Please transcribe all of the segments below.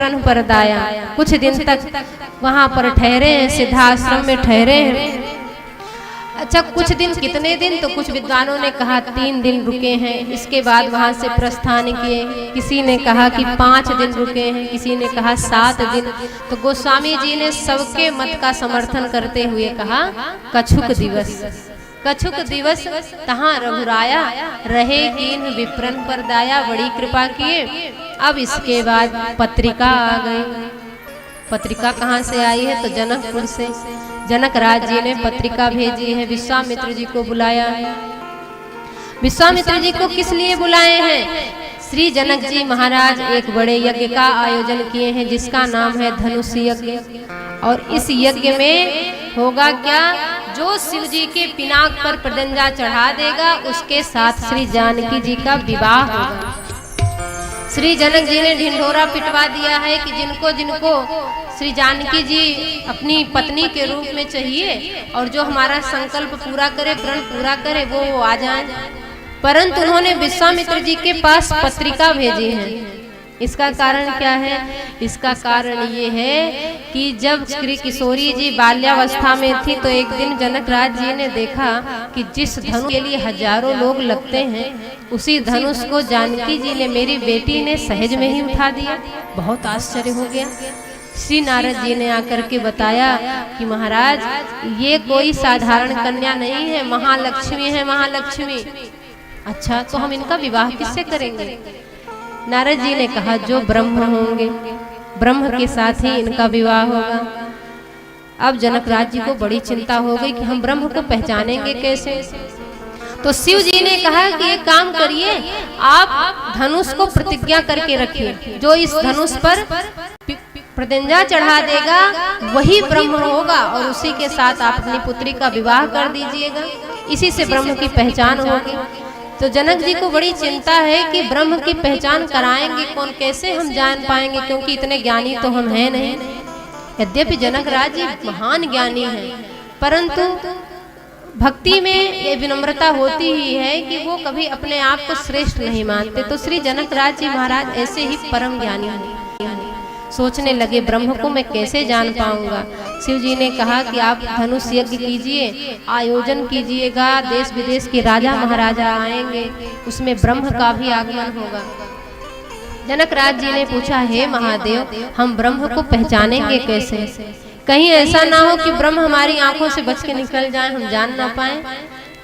पर दाया। कुछ दिन तक वहां पर ठहरे हैं, सिद्धाश्रम में ठहरे हैं। अच्छा, कुछ दिन कितने दिन, तो कुछ विद्वानों ने कहा 3 दिन रुके हैं, इसके बाद वहां से प्रस्थान किए। किसी ने कहा कि 5 दिन रुके हैं, किसी ने कहा 7 दिन। तो गोस्वामी जी ने सबके मत का समर्थन करते हुए कहा कछुक दिवस। कछुक दिवस तहाँ रघुराया, रहे कीन विप्रन पर दाया। बड़ी कृपा किए। अब इसके बाद पत्रिका आ गई। पत्रिका कहाँ से आई है, तो जनकपुर से। जनक राज जी ने पत्रिका भेजी है, विश्वामित्र जी को बुलाया है। विश्वामित्र जी को किस लिए बुलाए हैं? श्री जनक जी महाराज एक बड़े यज्ञ का आयोजन किए हैं, जिसका नाम है धनुष यज्ञ। और इस यज्ञ में होगा क्या, जो शिव जी के पिनाक पर प्रदंजा चढ़ा देगा, उसके साथ श्री जानकी जी का विवाह होगा। श्री जनक जी ने ढिंढोरा पिटवा दिया है कि जिनको जिनको श्री जानकी जी अपनी पत्नी के रूप में चाहिए और जो हमारा संकल्प पूरा करे, प्रण पूरा करे, वो आ जाए। परंतु उन्होंने विश्वामित्र जी के पास पत्रिका भेजी है। इसका कारण क्या है? इसका कारण ये है कि जब श्री किशोरी जी बाल्यावस्था में थी, तो एक दिन जनक राज जी ने देखा कि जिस धनुष के लिए हजारों लोग लगते हैं, उसी धनुष को जानकी जी ने, मेरी बेटी ने सहज में ही उठा दिया। बहुत आश्चर्य हो गया। श्री नारद जी ने आकर के बताया कि महाराज, ये कोई साधारण कन्या नहीं है, महालक्ष्मी है, महालक्ष्मी। अच्छा, तो हम इनका विवाह किससे करेंगे? नारद जी ने कहा जो ब्रह्म होंगे, ब्रह्म के साथ ही इनका विवाह होगा। अब जनक राज जी को बड़ी चिंता हो गई कि हम ब्रह्म को पहचानेंगे कैसे। तो शिव जी ने कहा कि एक काम करिए, आप धनुष को प्रतिज्ञा करके रखिए, जो इस धनुष पर प्रदंजा चढ़ा देगा वही ब्रह्म होगा, और उसी के साथ आप अपनी पुत्री का विवाह कर दीजिएगा। इसी से ब्रह्म की पहचान होगी। तो जनक जी को बड़ी चिंता है कि ब्रह्म की पहचान कराएंगे कौन, कैसे हम जान पाएंगे, क्योंकि इतने ज्ञानी तो हम हैं नहीं। यद्यपि जनक राज जी महान ज्ञानी हैं, परंतु भक्ति में ये विनम्रता होती ही है कि वो कभी अपने आप को श्रेष्ठ नहीं मानते। तो श्री जनक राज जी महाराज ऐसे ही परम ज्ञानी हैं। सोचने लगे ब्रह्म को मैं कैसे जान पाऊंगा। शिव जी ने कहा कि आप धनुष यज्ञ कीजिए, आयोजन कीजिएगा, देश विदेश के राजा महाराजा आएंगे, उसमें ब्रह्म का भी आगमन होगा। जनक राज जी ने पूछा, हे महादेव, हम ब्रह्म को पहचानेंगे कैसे? कहीं ऐसा ना हो कि ब्रह्म हमारी आंखों से बच के निकल जाए, हम जान ना पाए।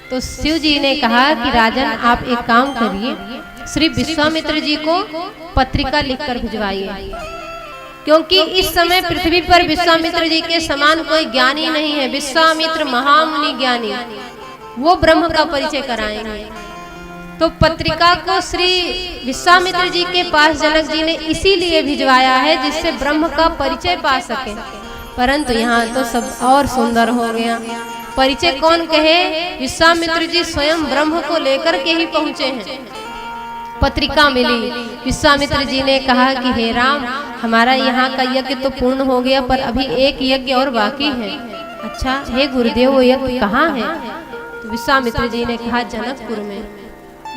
तो शिव जी ने कहा कि राजन, आप एक काम करिए, श्री विश्वामित्र जी को पत्रिका लिखकर भिजवाइए, क्योंकि इस समय पृथ्वी पर विश्वामित्र जी के समान कोई ज्ञानी नहीं है। विश्वामित्र महामुनि ज्ञानी, वो ब्रह्म का परिचय कराएंगे। तो पत्रिका को श्री विश्वामित्र जी के पास जनक जी ने इसीलिए भिजवाया है जिससे ब्रह्म का परिचय पा सके। परंतु यहाँ तो सब और सुंदर हो गया। परिचय कौन कहे? विश्वामित्र जी स्वयं ब्रह्म को लेकर के ही पहुंचे हैं। पत्रिका मिली, विश्वामित्र जी ने कहा कि हे राम, हमारा यहाँ का यज्ञ तो पूर्ण हो गया, पर अभी एक यज्ञ और बाकी है। अच्छा, हे गुरुदेव, वो यज्ञ कहाँ है? तो विश्वामित्र जी ने कहा जनकपुर में।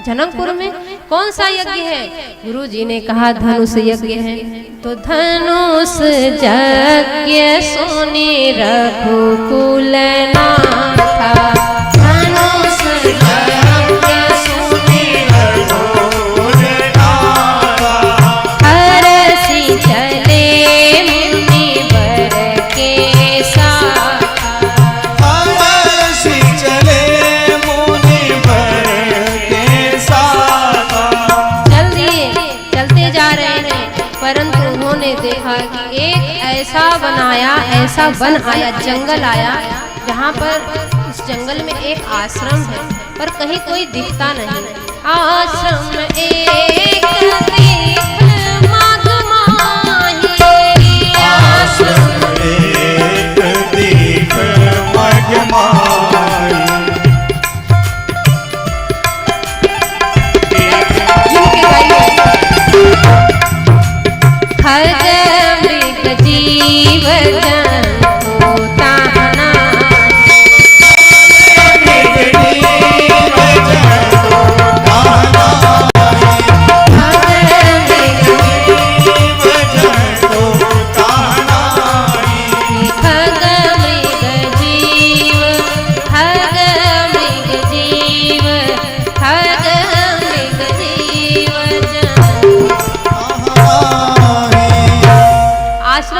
जनकपुर में कौन सा यज्ञ है? गुरु जी ने कहा धनुष यज्ञ है। तो धनुष यज्ञ सुनि रघुकुल नाथा, धनुष यज्ञ सुनि रघुकुल नाथा, हरषि चले मुनिवर के साथ, हरषि चले मुनिवर के साथ। चलते जा रहे हैं, परंतु उन्होंने देखा कि एक ऐसा ऐसा वन आया, जंगल आया, जहाँ पर उस जंगल में एक आश्रम है, पर कहीं कोई दिखता नहीं। आश्रम एक दीप मगमाही, आश्रम एक दीप मगमाही। खग मृग जीव जंतु ताना, मृग जीव जंतु ताना, खग मृग जीव जंतु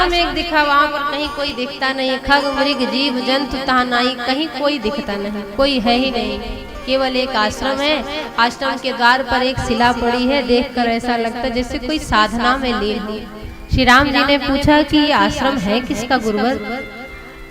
आश्रम में एक दिखा, वहाँ पर कहीं कोई दिखता नहीं, खग मृग जीव जंतु तहनाई, कहीं कोई दिखता नहीं, कोई है ही नहीं, केवल एक आश्रम है। आश्रम के द्वार पर एक शिला पड़ी है, देखकर ऐसा लगता है जैसे कोई साधना में लीन हो। श्री राम जी ने पूछा कि ये आश्रम है किसका गुरुवर,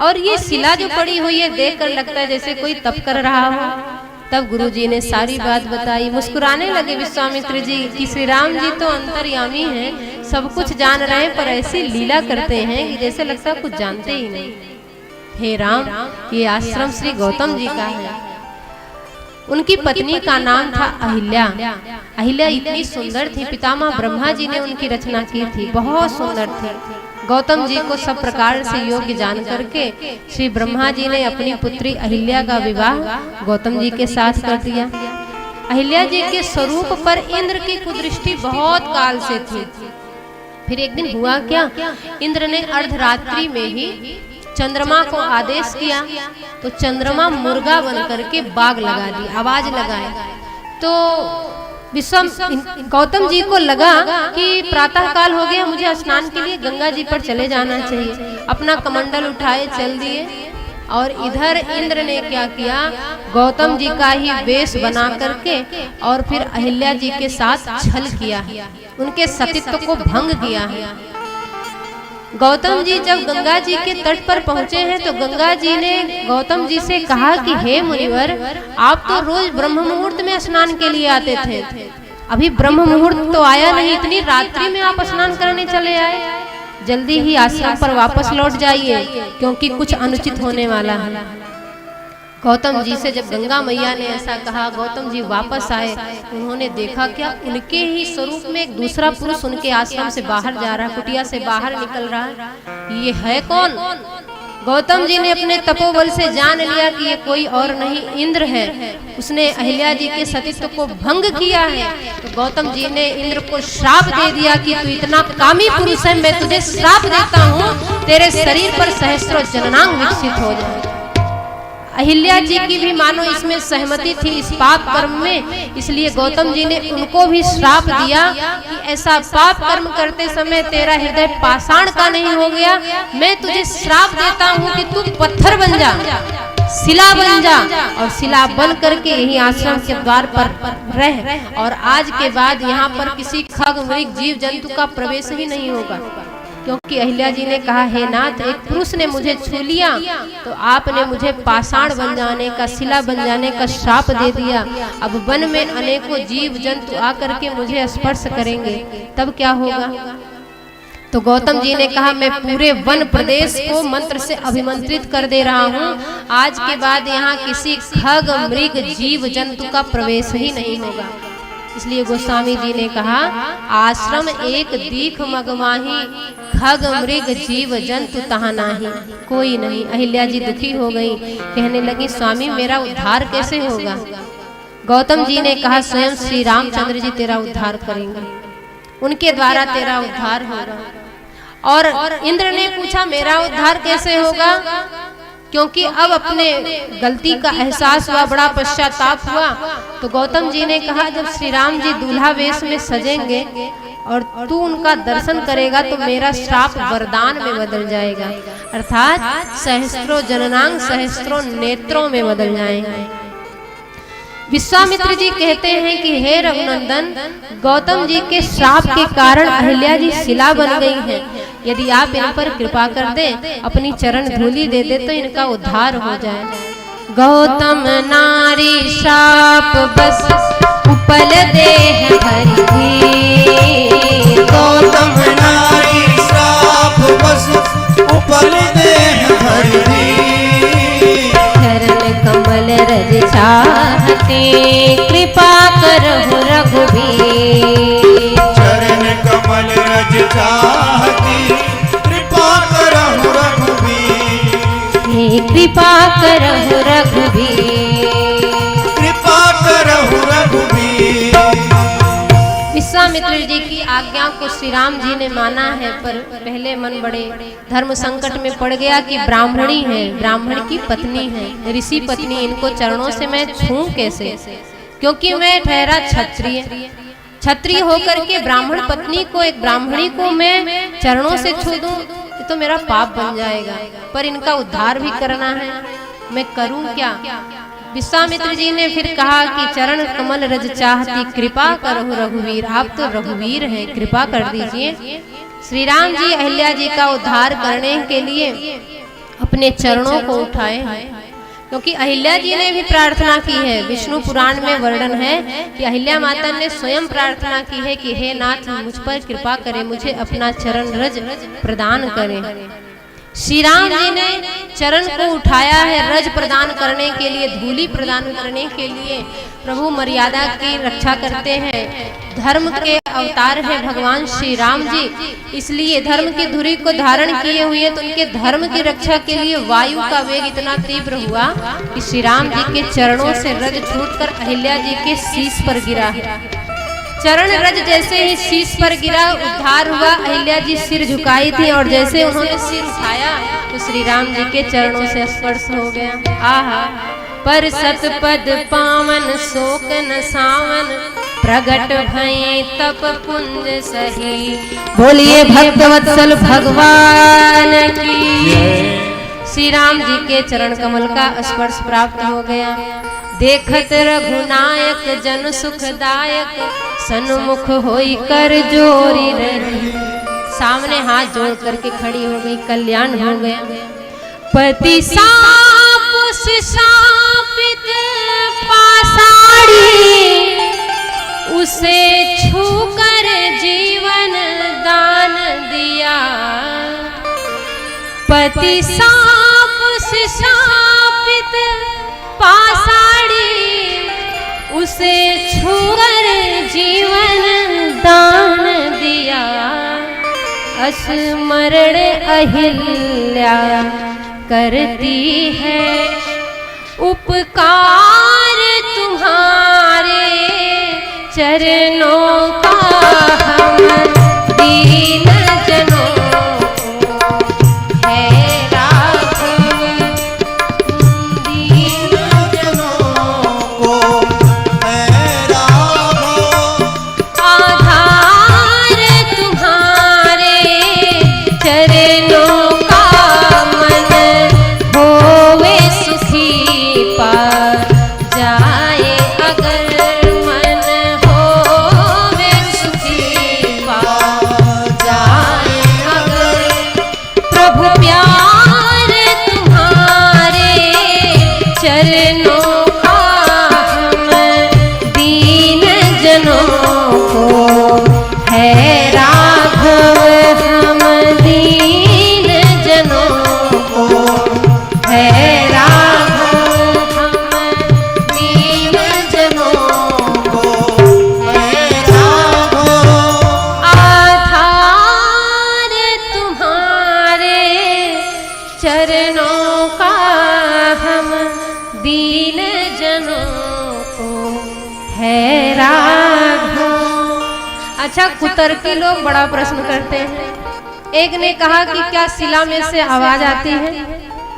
और ये शिला जो पड़ी हुई है देखकर लगता है जैसे कोई तप कर रहा हो। तब गुरु जी ने सारी बात बताई। मुस्कुराने लगे विश्वामित्र जी कि श्री राम जी तो अंतर्यामी हैं, सब कुछ जान रहे हैं, पर ऐसी लीला करते हैं कि जैसे लगता है कुछ जानते ही नहीं। हे राम, ये आश्रम श्री गौतम जी का है। उनकी पत्नी का नाम था अहिल्या। अहिल्या इतनी सुंदर थी, पितामह ब्रह्मा जी ने उनकी रचना की थी, बहुत सुंदर थी। गौतम जी को सब प्रकार से योग्य जान करके श्री ब्रह्मा जी ने अपनी पुत्री अहिल्या का विवाह गौतम जी के साथ कर दिया। अहिल्या जी के स्वरूप पर इंद्र की कुदृष्टि बहुत काल से थी। फिर एक दिन हुआ क्या, इंद्र ने अर्धरात्रि में ही चंद्रमा को आदेश किया, तो चंद्रमा मुर्गा बन करके बाग लगा दी, आवाज लगाए। तो गौतम जी को लगा कि प्रातः काल हो गया, मुझे स्नान के लिए गंगा जी पर चले जाना चाहिए। अपना कमंडल उठाए चल दिए, और इधर इंद्र ने क्या किया, गौतम जी का ही वेश बना करके और फिर अहिल्या जी के साथ छल किया, उनके सतीत्व को भंग किया है। गौतम जी जब गंगा जी के तट पर पहुंचे हैं तो गंगा जी ने गौतम जी से कहा कि हे मुनिवर, आप तो रोज ब्रह्म मुहूर्त में स्नान के लिए आते थे, अभी ब्रह्म मुहूर्त तो आया नहीं, इतनी रात्रि में आप स्नान करने चले आए। जल्दी ही आश्रम पर वापस लौट जाइए, क्योंकि कुछ अनुचित होने वाला है। गौतम जी से जब गंगा मैया ने ऐसा कहा, गौतम जी वापस आए। उन्होंने देखा क्या, उनके ही स्वरूप में एक दूसरा पुरुष उनके आश्रम से बाहर जा रहा है, कुटिया से बाहर निकल रहा है। ये है कौन? गौतम जी ने अपने तपोबल से जान लिया कि ये कोई और नहीं, इंद्र है। उसने अहिल्या जी के सतीत्व को भंग किया है। तो गौतम जी ने इंद्र को श्राप दे दिया कि तू इतना कामी पुरुष है, मैं तुझे श्राप देता हूँ, तेरे शरीर पर सहस्त्रों जननांग विकसित हो जाए। अहिल्या जी की भी मानो इसमें सहमति थी, इस पाप कर्म में, इसलिए गौतम जी ने उनको भी श्राप दिया कि ऐसा पाप कर्म करते समय तेरा हृदय पाषाण का नहीं हो गया, मैं तुझे श्राप देता हूँ कि तू पत्थर बन जा, शिला बन जा, और शिला बन करके यही आश्रम के द्वार पर रह, और आज के बाद यहाँ पर किसी खग मृग जीव जंतु का प्रवेश ही नहीं होगा। क्योंकि अहिल्या जी ने कहा, हे नाथ, एक पुरुष ने मुझे छू लिया तो आपने मुझे पाषाण बन जाने का, शिला बन जाने का श्राप दे दिया। अब वन में अनेकों जीव जंतु आकर के मुझे स्पर्श करेंगे, तब क्या होगा? तो गौतम जी ने कहा, मैं पूरे वन प्रदेश को मंत्र से अभिमंत्रित कर दे रहा हूँ, आज के बाद यहाँ किसी खग मृग जीव जंतु का प्रवेश ही नहीं होगा। इसलिए गोस्वामी जी ने कहा, आश्रम एक दीख मगमाही, खग मृग जीव जंतु तहाँ नाही, कोई नहीं। अहिल्या जी दुखी हो गई, कहने लगी, स्वामी मेरा उद्धार कैसे होगा? गौतम जी ने कहा, स्वयं श्री रामचंद्र जी तेरा उद्धार करेंगे, उनके द्वारा तेरा उद्धार होगा। और इंद्र ने पूछा, मेरा उद्धार कैसे होगा? क्योंकि अब अपने गलती का एहसास हुआ, बड़ा पश्चाताप हुआ। तो गौतम जी ने कहा, जब श्री राम जी दूल्हा वेश में सजेंगे और तू उनका दर्शन करेगा तो मेरा श्राप वरदान में बदल जाएगा, अर्थात सहस्त्रों जननांग सहस्त्रों नेत्रों में बदल जाएंगे। विश्वामित्र जी कहते हैं कि हे रघुनंदन, गौतम जी के श्राप के कारण अहिल्या जी शिला बन गई हैं। यदि आप इन पर कृपा कर दें, अपनी चरण धूलि दे दे तो इनका उद्धार हो जाए। गौतम नारी श्राप बस उपल देह हरि, गौतम नारी श्राप बस उपल देह हरि, चरण कमल रज चाहते कृपा करहु रघुबीर, चरण कमल रज चाहती कृपा करहु रघुबीर, कृपा करहु रघुबीर, कृपा करहु रघुबीर। विश्वामित्र जी की आज्ञा को श्री राम जी ने माना है, पर पहले मन बड़े धर्म संकट में पड़ गया कि ब्राह्मणी है, ब्राह्मण की पत्नी है, ऋषि पत्नी, इनको चरणों से मैं छूं कैसे? क्योंकि मैं ठहरा क्षत्रिय, क्षत्रिय होकर के ब्राह्मण पत्नी को, एक ब्राह्मणी को मैं चरणों से छू दूं, तो मेरा पाप बन जाएगा, पर इनका उद्धार भी करना है, मैं करूं क्या? विश्वामित्र जी ने फिर कहा कि चरण कमल रज चाहती कृपा करहु रघुवीर। आप तो रघुवीर हैं, कृपा कर दीजिए। श्री राम जी अहिल्या जी का उद्धार करने के लिए अपने चरणों को उठाए, क्योंकि अहिल्या जी ने भी प्रार्थना की है। विष्णु पुराण में वर्णन है कि अहिल्या माता ने स्वयं प्रार्थना की है कि हे नाथ मुझ पर कृपा करें, मुझे अपना चरण रज प्रदान करें। श्री राम जी ने चरण को उठाया है रज प्रदान करने के लिए, धूलि प्रदान करने के लिए। प्रभु मर्यादा की रक्षा करते हैं, धर्म के अवतार है भगवान श्री राम जी, इसलिए धर्म की धुरी को धारण किए हुए, तो उनके धर्म की रक्षा के लिए वायु का वेग इतना तीव्र हुआ कि श्री राम जी के चरणों से रज छूटकर अहिल्या जी के शीश पर गिरा है। चरण रज जैसे ही शीश पर गिरा, उद्धार हुआ। अहिल्या जी सिर झुकाई थी और जैसे उन्होंने सिर उठाया तो श्री राम जी के चरणों से स्पर्श हो गया। आहा, पर सतपद पावन शोक न सावन, प्रगट भई तप पुंज सही। बोलिए भक्तवत्सल भगवान की। श्री राम जी के चरण कमल का स्पर्श प्राप्त हो गया। देखत रघुनायक जन सुखदायक, सन्मुख होई कर जोरी रही। सामने हाथ जोड़ करके खड़ी हो गई, कल्याण हो गया। पति साप शापित पासाड़ी, उसे छूकर जीवन दान दिया। पति साप शापित पासाड़ी, उसे छूकर जीवन दान दिया। स्मरण अहिल्या करती है, उपकार तुम्हारे चरणों का हम दीन जनों चरणों का हम दीन जनों को है राघव। अच्छा, कुतर्की लोग बड़ा प्रश्न करते हैं। एक ने कहा कि क्या शिला में से आवाज आती है,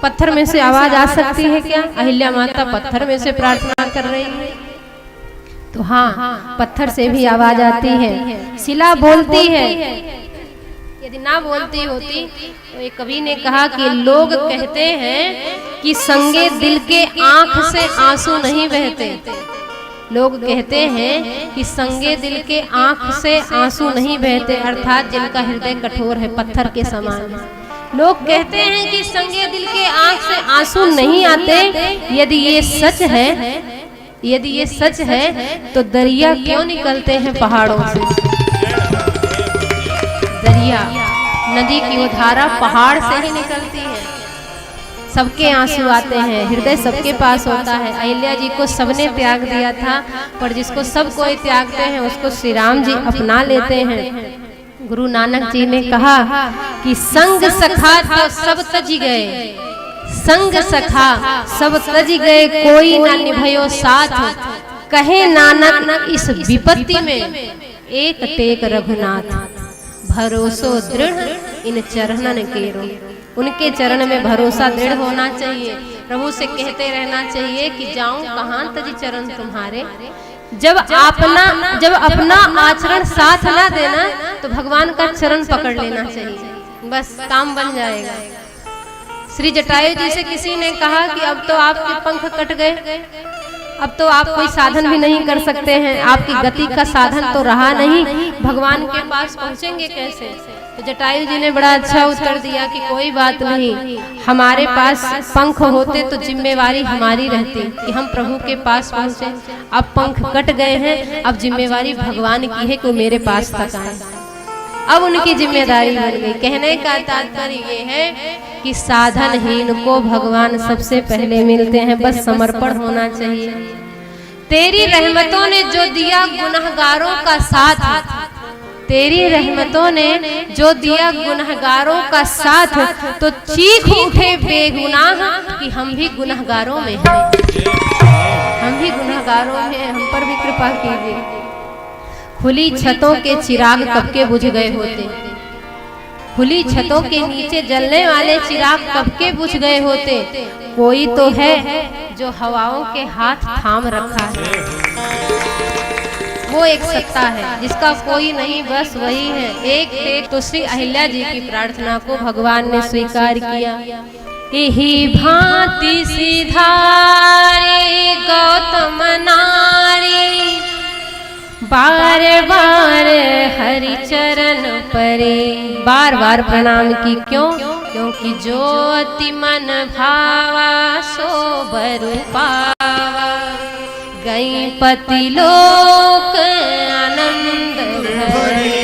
पत्थर में से आवाज आ सकती है क्या? अहिल्या माता पत्थर में से प्रार्थना कर रही है, तो हाँ, पत्थर से भी आवाज आती है, शिला बोलती है। यदि ना बोलती होती तो एक कवि ने कहा कि लोग कहते हैं कि संगे दिल के आंख से आंसू नहीं बहते। लोग कहते हैं कि संगे दिल के आंख से आंसू नहीं बहते, अर्थात जिनका हृदय कठोर है, पत्थर के समान। लोग कहते हैं कि संगे दिल के आंख से आंसू नहीं आते। यदि ये सच है, यदि ये सच है तो दरिया क्यों निकलते हैं पहाड़ों से? दरिया, नदी की वो धारा पहाड़ से ही निकलती है। सबके आंसू आते हैं, हृदय सबके पास होता है। अहिल्या जी को सबने त्याग दिया था, पर जिसको सब कोई त्यागते हैं उसको श्री राम जी अपना लेते हैं। गुरु नानक जी ने कहा कि संग सखा तो सब तज गए, संग सखा सब तज गए, कोई ना निभयो साथ। कहे नानक इस विपत्ति में एक टेक रघुनाथ, भरोसो दृढ़ इन चरणन केरो। उनके चरण में भरोसा दृढ़ होना चाहिए। प्रभु से कहते रहना चाहिए कि जाऊं कहां तजी चरण तुम्हारे। जब अपना आचरण साथ ना देना तो भगवान का चरण पकड़ लेना चाहिए। बस काम बन जाएगा। श्री जटायु जी से किसी ने कहा कि अब तो आपके पंख कट गए, अब तो आप कोई साधन भी नहीं कर सकते हैं, आपकी गति का साधन तो रहा नहीं, भगवान के पास पहुंचेंगे कैसे? तो जटायु जी ने बड़ा अच्छा उत्तर दिया कि कोई बात नहीं, हमारे पास पंख होते तो जिम्मेवारी हमारी रहती कि हम प्रभु के पास पहुंचे। अब पंख कट गए हैं, अब जिम्मेवारी भगवान की है कि वो मेरे पास तक आए। अब उनकी जिम्मेदारी बन गई। कहने का तात्पर्य ये है कि साधनहीन को भगवान सबसे पहले मिलते हैं, बस समर्पण होना चाहिए। तेरी रहमतों ने जो दिया गुनहगारों का साथ, तेरी रहमतों ने जो दिया गुनहगारों का साथ, तो चीख उठे बेगुनाह कि हम भी गुनहगारों में हैं, हम भी गुनहगारों में, हम पर भी कृपा कीजिए। खुली छतों के चिराग कब के बुझ गए होते, खुली छतों के नीचे जलने वाले चिराग कब के बुझ गए होते। कोई तो है जो हवाओं के हाथ थाम रखा है, वो एक सत्ता है जिसका कोई नहीं, बस वही है। एक तो श्री अहिल्या जी की प्रार्थना को भगवान ने स्वीकार किया। यही भांति सिधारे गौतम नारी, बार बार हरि चरण परे। बार बार प्रणाम की, क्यों? क्योंकि जो अति मन भावा सो बरु पावा, गई पति लोक आनंद भरे।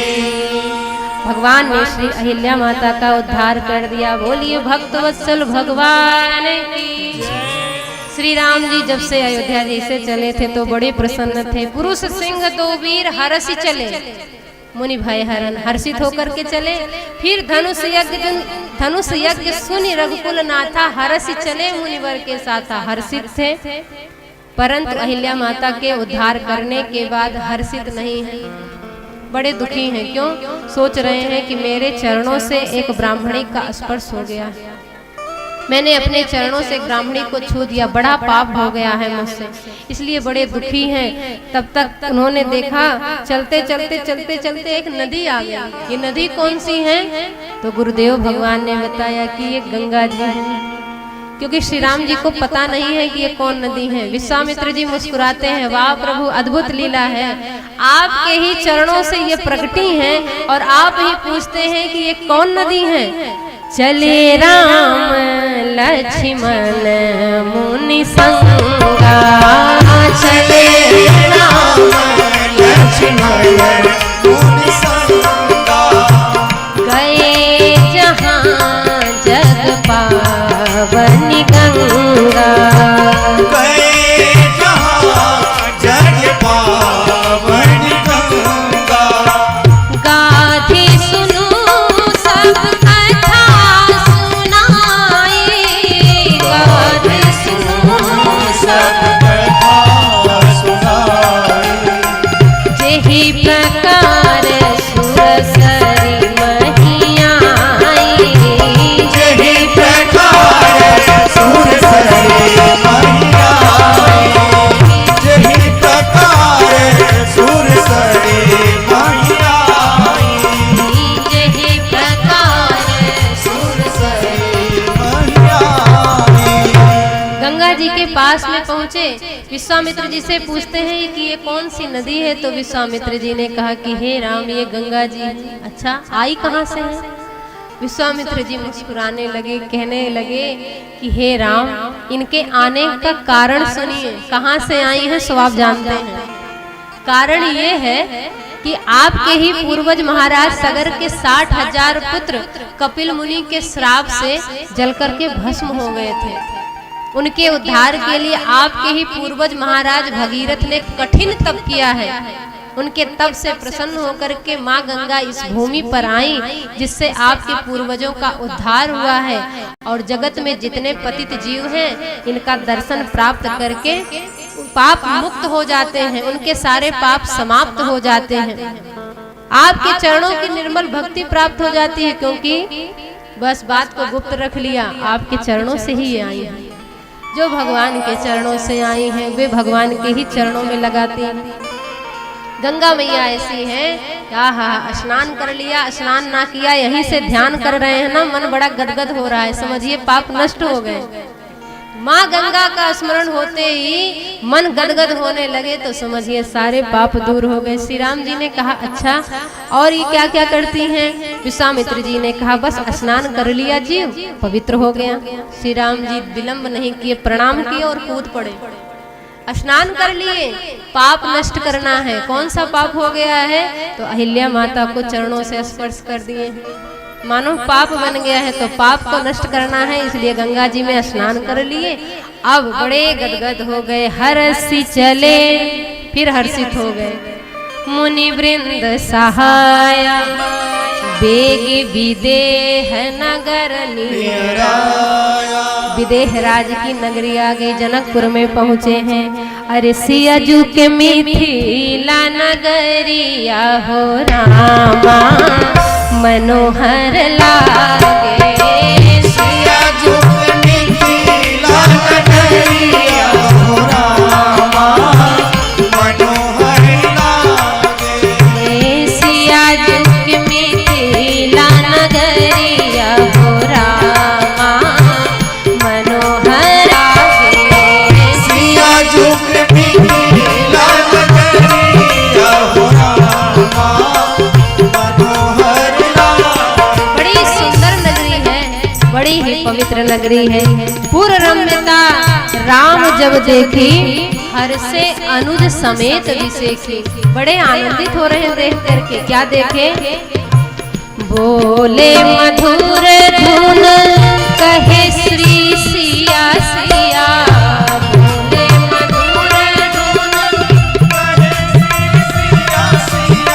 भगवान ने श्री अहिल्या माता का उद्धार कर दिया। बोलिए भक्त वत्सल भगवान की। श्री राम जी जब से अयोध्या जी से चले थे तो बड़े प्रसन्न थे। पुरुष सिंह दो वीर हरसि चले, मुनि भय हरन हर्षित होकर के चले। फिर धनुष यज्ञ सुनि रघुकुल नाथा, हरसि चले मुनिवर के साथ, हर्षित थे। परंतु अहिल्या माता के उद्धार करने के बाद हर्षित नहीं है, बड़े दुखी हैं। क्यों? सोच रहे हैं कि मेरे चरणों से एक ब्राह्मणी का स्पर्श हो गया, मैंने अपने चरणों से ब्राह्मणी को छू दिया, बड़ा पाप हो गया है मुझसे, इसलिए बड़े दुखी हैं। तब तक उन्होंने देखा चलते चलते चलते चलते एक नदी आ गई। ये नदी कौन सी है? तो गुरुदेव भगवान ने बताया कि ये गंगा जी है। क्योंकि श्री राम जी को पता नहीं है कि ये कौन नदी है। विश्वामित्र जी मुस्कुराते हैं, वाह प्रभु अद्भुत लीला है, आपके ही चरणों से ये प्रकटी हैं और आप ही पूछते हैं कि ये कौन नदी है। चले राम लक्ष्मण मुनि संगा, चले राम लक्ष्मण मुनि संगा, गए जहाँ जग पावन गंगा, गए जहाँ जग पावन गंगा। गाथी सुनो सब कथा सुनाई, गाथी सुनो सब कथा सुनाई, जेहि प्रकार सुरसरी महियाई, जेहि प्रकार सुरसरी महियाई, जेहि प्रकार सुरसरी महियाई, जेहि प्रकार सुरसरी। महियाई। गंगा जी के पास में पहुंचे, विश्वामित्र जी से पूछते हैं कि ये कौन सी नदी है। तो विश्वामित्र जी ने कहा कि हे राम ये गंगा जी। अच्छा आई कहाँ से है? विश्वामित्र जी मुस्कुराने लगे, कहने लगे कि हे राम इनके आने का कारण सुनिए, कहाँ से आई हैं सो आप जानते हैं। कारण ये है कि आपके ही पूर्वज महाराज सगर के 60,000 पुत्र कपिल मुनि के श्राप से जलकर के भस्म हो गए थे। उनके उद्धार के लिए आपके ही पूर्वज महाराज भगीरथ ने कठिन तप किया है। उनके तप से प्रसन्न होकर के माँ गंगा इस भूमि पर आई, जिससे आपके पूर्वजों का उद्धार हुआ है। और जगत में जितने पतित जीव हैं इनका दर्शन प्राप्त करके पाप मुक्त हो जाते हैं, उनके सारे पाप समाप्त हो जाते हैं। आपके चरणों की निर्मल भक्ति प्राप्त हो जाती है, क्योंकि बस बात को गुप्त रख लिया, आपके चरणों से ही ये आई हैं। जो भगवान के चरणों से आई हैं वे भगवान के ही चरणों में लगाती हैं। गंगा मैया ऐसी हैं आहा, स्नान कर लिया, स्नान ना किया, यहीं से ध्यान कर रहे हैं ना, मन बड़ा गदगद हो रहा है, समझिए पाप नष्ट हो गए। माँ गंगा का स्मरण होते ही मन गदगद होने लगे तो समझिए सारे पाप दूर हो गए। श्री राम जी ने कहा अच्छा और ये क्या क्या करती हैं? विश्वामित्र जी ने कहा बस स्नान कर लिया जीव पवित्र हो गया। श्री राम जी विलंब नहीं किए, प्रणाम किए और कूद पड़े। स्नान कर लिए, पाप नष्ट करना है। कौन सा पाप हो गया है? तो अहिल्या माता को चरणों से स्पर्श कर दिए, मानो पाप बन गया है, तो पाप को नष्ट करना है, इसलिए गंगा जी में स्नान कर लिए। अब बड़े गदगद हो गए, हर्षि चले, फिर हर्षित हो गए। मुनि वृंद सहाया बेग विदेह नगर निराया। विदेह राज की नगरी आ गई, जनकपुर में पहुँचे हैं। अरे सियाजू के मिथिला नगरिया हो रामा मनोहर लागे। सियाजू के मिथिला नगरिया हो रामा मनोहर लागे। सियाजू के मिथिला नगरिया हो रामा मनोहर लागे। सियाजू के मिथिला नगरिया हो रामा मनोहर लागे। बड़ी सुंदर नगरी है, बड़ी ही पवित्र नगरी है। पूर्ण रम्यता राम जब देखी, हर से अनुज समेत विशेखी। बड़े आनंदित हो रहे हैं देख करके। क्या देखे? बोले मधुर धुन कहे श्री सिया सिया। बोले मधुर धुन कहे श्री सिया सिया।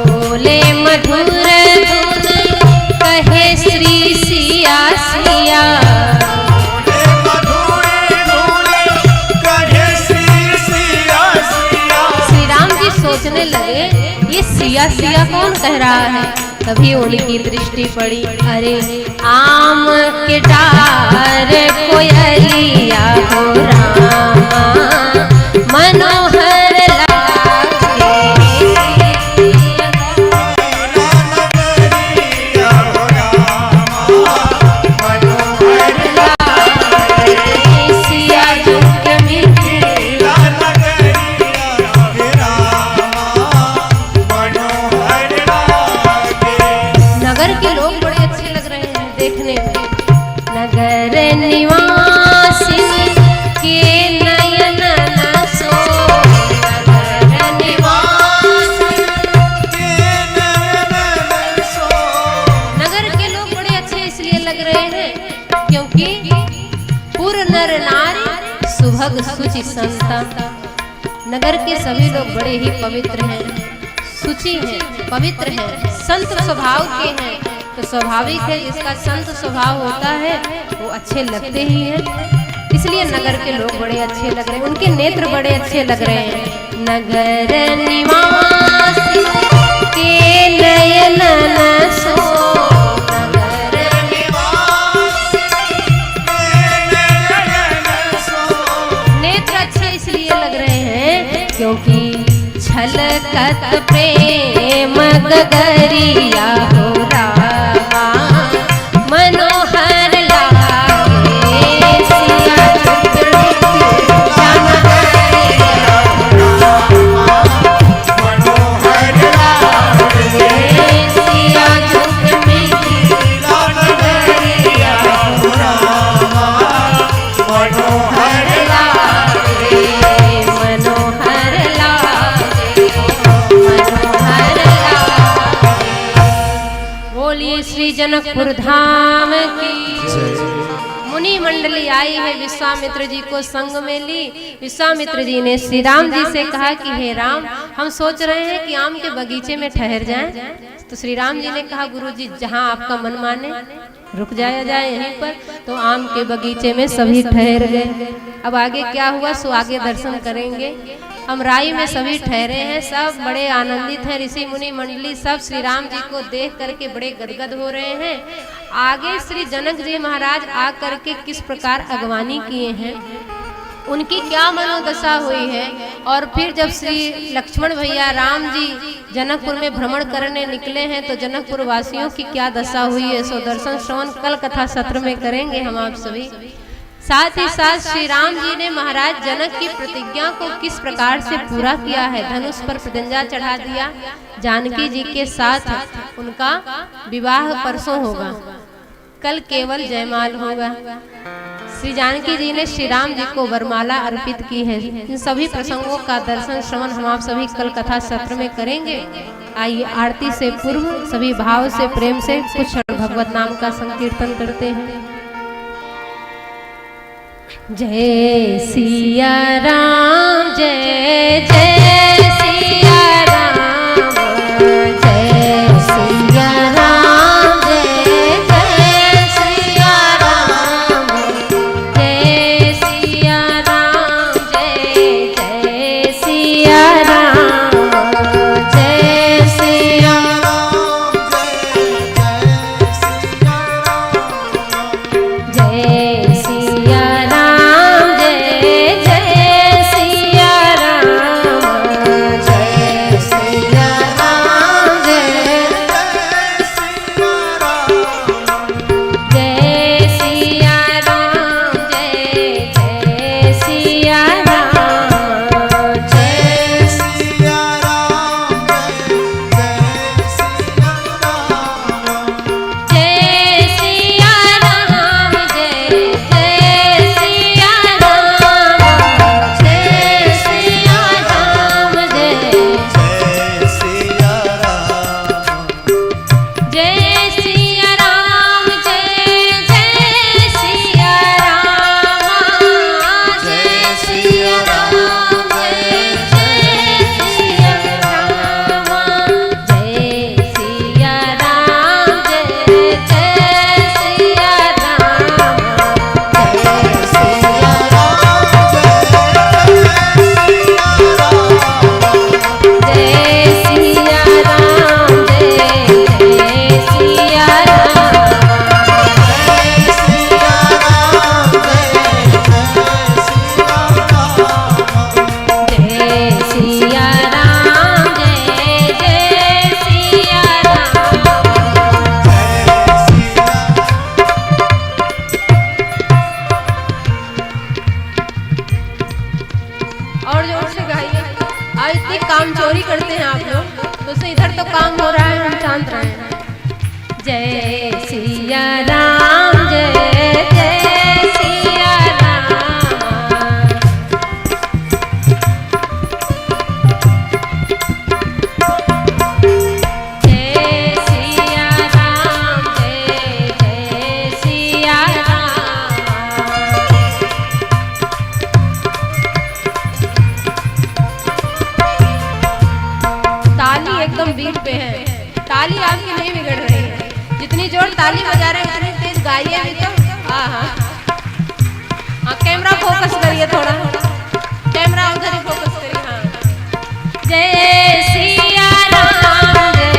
बोले मधुर धुन कहे श्री सिया सिया। बोले मधुर धुन कहे श्री सिया सिया। श्री राम जी सोचने लगे ये सिया सिया कौन कह रहा है? तभी उनकी दृष्टि पड़ी, अरे आम के डार कोयलिया हो रामा मनोहर लागे। नगरिया हो रामा मनोहर लागे। सियाजू के मिथिला नगरिया हो रामा मनोहर लागे। नगर के लोग बड़े अच्छे लग रहे हैं देखने में। नगर निवासी के नयन न सो। नगर निवासी के नयन न सो। नगर के लोग बड़े अच्छे इसलिए लग रहे हैं क्योंकि पूर्ण नर नारी सुभग सुचि संता। नगर के सभी लोग बड़े ही पवित्र हैं, सुचि हैं, पवित्र हैं, संत स्वभाव के हैं। तो स्वाभाविक है जिसका संत स्वभाव होता है वो अच्छे लगते ही हैं। इसलिए नगर के लोग बड़े अच्छे लग रहे हैं, उनके नेत्र बड़े अच्छे लग रहे हैं। नगर निवासी के नयन न सो। नगर निवासी के नयन न सो। नेत्र अच्छे इसलिए लग रहे हैं क्योंकि छलकत प्रेम गगरिया हो रामा मनोहर लागे। सियाजू के मिथिला नगरिया हो रामा मनोहर लागे। सियाजू के मिथिला नगरिया हो रामा मनोहर लागे। मनोहर लागे, मनोहर लागे। बोलिए श्री जनकपुर धाम की। मुनि मंडली आई है, विश्वामित्र जी को संग में ली। विश्वामित्र जी ने श्री राम जी से कहा कि हे राम, हम सोच रहे हैं कि आम के बगीचे में ठहर जाएं। तो श्री राम जी ने कहा गुरु जी जहाँ आपका मन माने रुक जाया जाए यहीं पर। तो आम के बगीचे में सभी ठहर गए। अब आगे क्या हुआ सो आगे दर्शन करेंगे। हम राई में सभी ठहरे हैं, सब बड़े आनंदित हैं। ऋषि मुनि मंडली सब श्री राम जी को देख करके बड़े गदगद हो रहे हैं। आगे श्री जनक जी महाराज आ करके किस प्रकार अगवानी किए हैं, उनकी क्या मनोदशा हुई है। और फिर जब श्री लक्ष्मण भैया राम जी जनकपुर में भ्रमण करने निकले हैं, तो जनकपुर वासियों की क्या दशा हुई है, सो दर्शन श्रवण कल कथा सत्र में करेंगे हम आप सभी। साथ ही साथ श्री राम जी ने महाराज जनक की प्रतिज्ञा को किस प्रकार से पूरा किया है। धनुष पर प्रत्यंजा चढ़ा दिया, जानकी जी के साथ उनका विवाह परसों होगा, कल केवल जयमाल होगा। श्री जानकी जी ने श्री राम जी को वरमाला अर्पित की है। इन सभी प्रसंगों का दर्शन श्रवण हम आप सभी कल कथा सत्र में करेंगे। आइए आरती से पूर्व सभी भाव से प्रेम से कुछ भगवत नाम का संकीर्तन करते हैं। जय सिया राम, जय जय सिया राम, जय सिया राम, जय जय सिया राम, जय सिया राम, जय जय सिया राम, जय सिया जय सिया राम, जय जय सिया राम, जय सिया राम, जय सिया राम, जय जय सिया राम, जय जय सिया राम, जय जय सिया राम, जय सिया राम, जय जय सिया राम, जय जय सिया राम, जय सिया राम, जय जय सिया राम, जय सिया राम, जय जय सिया राम, जय सिया जय सिया राम, जय जय सिया जय सिया राम, जय जय सिया और जोर से गाइए। आज इतनी काम चोरी करते हैं आप लोग, तो से इधर तो काम हो रहा है, हम शांत रहे हैं। जय सिया राम, जय जय सिया राम, जय सिया राम, जय जय सिया राम। ताली एकदम बीट पे है, ताली आपकी नहीं बिगड़ रही है, जितनी जोर ताली बजा रहे हैं उतनी तेज गाइए भी तो। हाँ हाँ हाँ, कैमरा फोकस करिए थोड़ा, कैमरा उधर ही फोकस करिए। हाँ, जय सिया राम, जय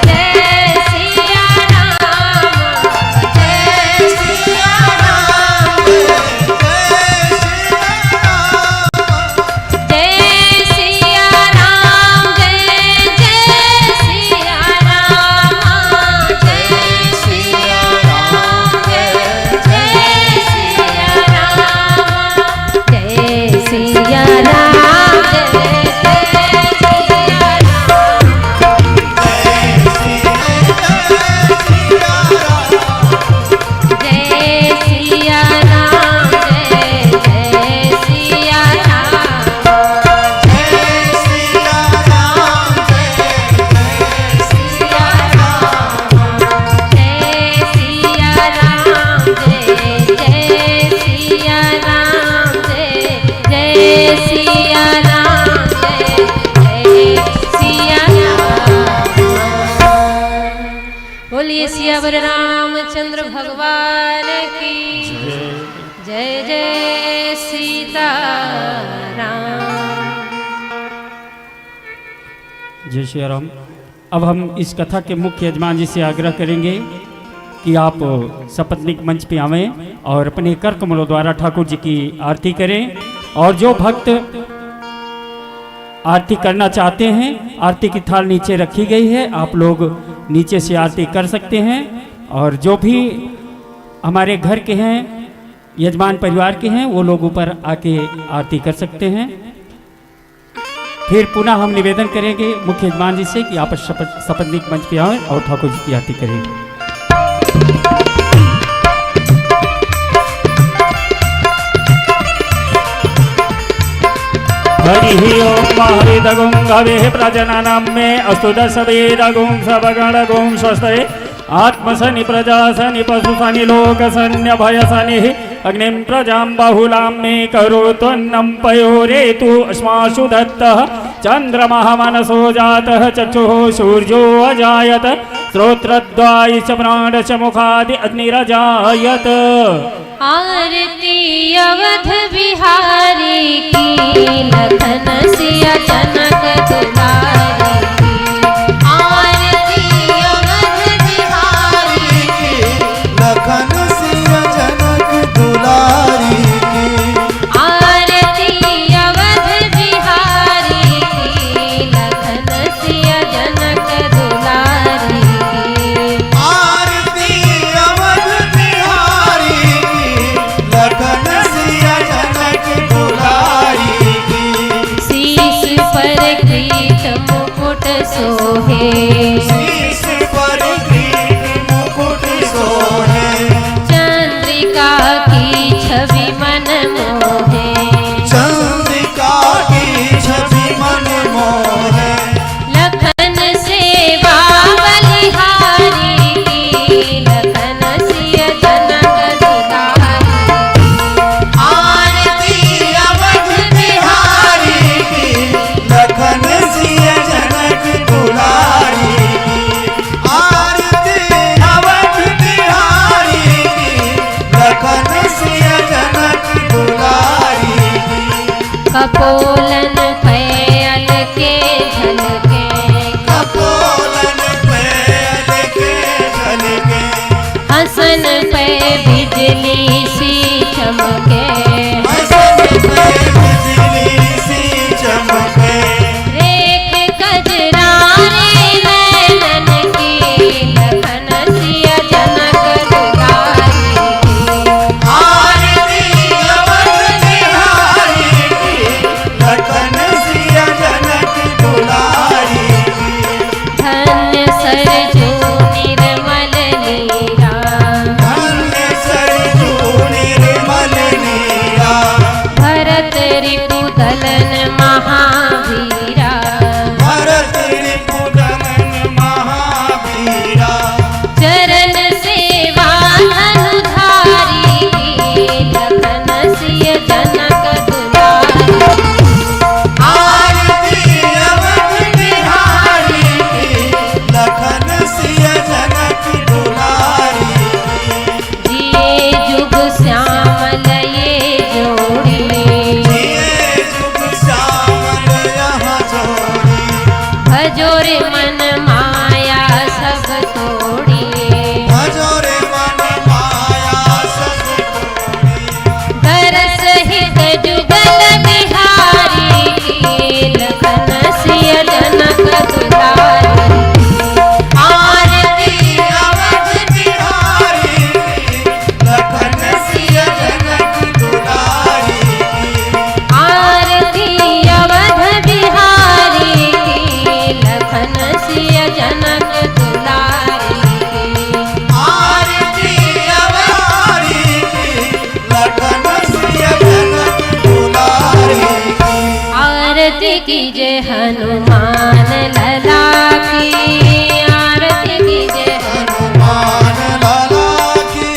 जय सिया राम, जय सिया राम, जय सिया राम, जय जय सिया राम, जय सिया राम, जय जय सिया राम, जय सिया राम, जय सियावर रामचंद्र भगवान की जय जय सीता राम। जय श्री राम। अब हम इस कथा के मुख्य यजमान जी से आग्रह करेंगे कि आप सपत्निक मंच पे आवें और अपने कर कमलों द्वारा ठाकुर जी की आरती करें। और जो भक्त आरती करना चाहते हैं, आरती की थाल नीचे रखी गई है, आप लोग नीचे से आरती कर सकते हैं। और जो भी हमारे घर के हैं, यजमान परिवार के हैं, वो लोग ऊपर आके आरती कर सकते हैं। फिर पुनः हम निवेदन करेंगे मुख्य यजमान जी से कि आप सपत्नीक मंच पे आएं और ठाकुर जी की आरती करेंगे। हरि ओम हरिदगुं गवे प्रजननम में अस्तु दशवेदगुं सबगणगुं स्वस्ते आत्मसनि प्रजासनि पशुसनि लोकसन्यभयसनि अग्निं प्रजां बहुलां मे करोत्वन्नं पयोरेतु अस्मासु दत्तः चन्द्रमः मनसो जातः चक्षुः सूर्यो अजायत श्रोत्रद्वायश्च प्राणश्च मुखादि अग्निरजायत। आरती अवध बिहारी की लखन सिया जनक दुलारी की। आरती अवध बिहारी की लखन सिया जनक दुलारी की। आरती अवध बिहारी की लखन सिया जनक दुलारी की। आरती अवध बिहारी की लखन सिया जनक दुलारी की। शीश पर किरीट मुकुट सोहे, शीश पर किरीट मुकुट सोहे। चंद्रिका की छवि मन मोहे। चंद्रिका की छवि मन मोहे। लखन सेवा बलिहारी की लखन सिय जनक दुलारी की। आरती अवध बिहारी की लखन सिया जनक दुलारी की। आरती अवध बिहारी की लखन सिया जनक दुलारी की। कपोलन पैल के झलके, कपोलन पैल के झलके। हसन पे बिजली सी चमके। हसन पे बिजली सी चमके। रेख कजरारे नैनन की लखन सिया जनक दुलारी की। आरती अवध बिहारी की लखन सिया जनक दुलारी की। धन्य सरजू निर्मल लीला, धन्य सरजू निर्मल नीरा। भरत रिपुदलन महावीरा। भरत रिपुदमन महावीरा। चरण सेवा धनुधारी की लखन सिय जनक दुलारी की। आरती अवध बिहारी की लखन सिया जनक दुलारी की। जिए जुग श्यामल ये जोड़ी, जिए जुग श्यामल यहाँ जोड़ी। भजोरे मन माया सब तोड़ी। भजोरे मन माया सब तोड़ी। दरस हित जुगल बिहारी की लखन सिय जनक दुलारी की। आरती अवध बिहारी की लखन सिया जनक दुलारी की। आरती अवध बिहारी की लखन सिय जनक दुलारी की। आरती अवधारी की लखन सिया जनक दुलारी की। आरती कीजे हनुमान लला की। आरती कीजे मान लाला की।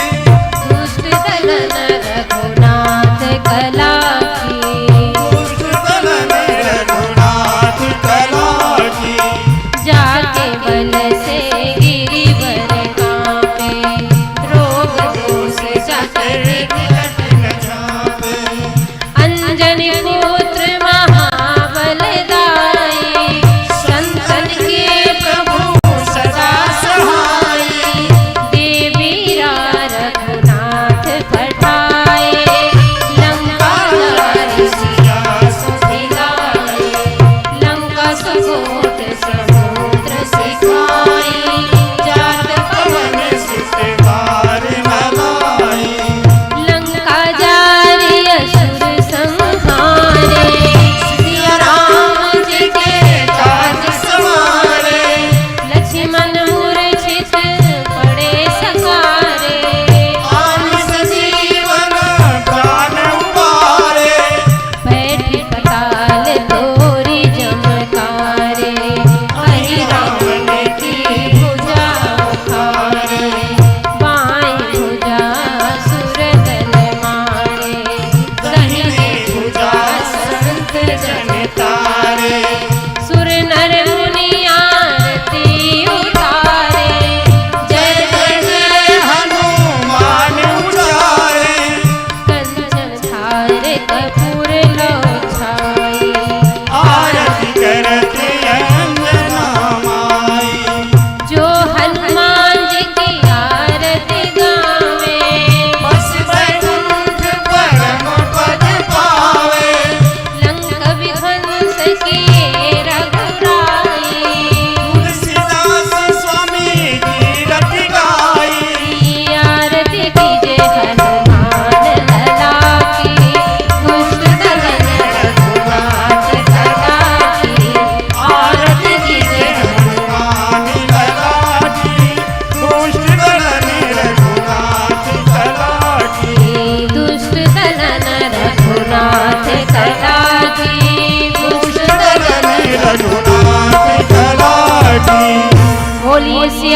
दुष्ट दलन रघुनाथ कला की। दुष्ट दलन रघुनाथ कला की। जाके बल से गिरिवर कांपे, रोग दोष जाकर विकट न जावे। अंजनी पुत्र महाबलदाई।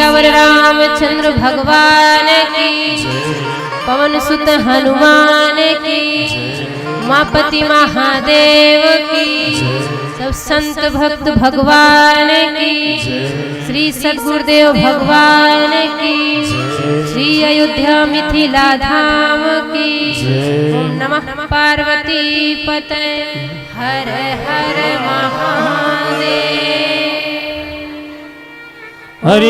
सियावर रामचंद्र भगवान की, पवन सुत हनुमान की, उमापति महादेव की, सब संत भक्त भगवान की, श्री सद्गुरुदेव भगवान की, श्री अयोध्या मिथिला धाम की। ओम नमः पार्वती पते, हर हर महादेव। हरि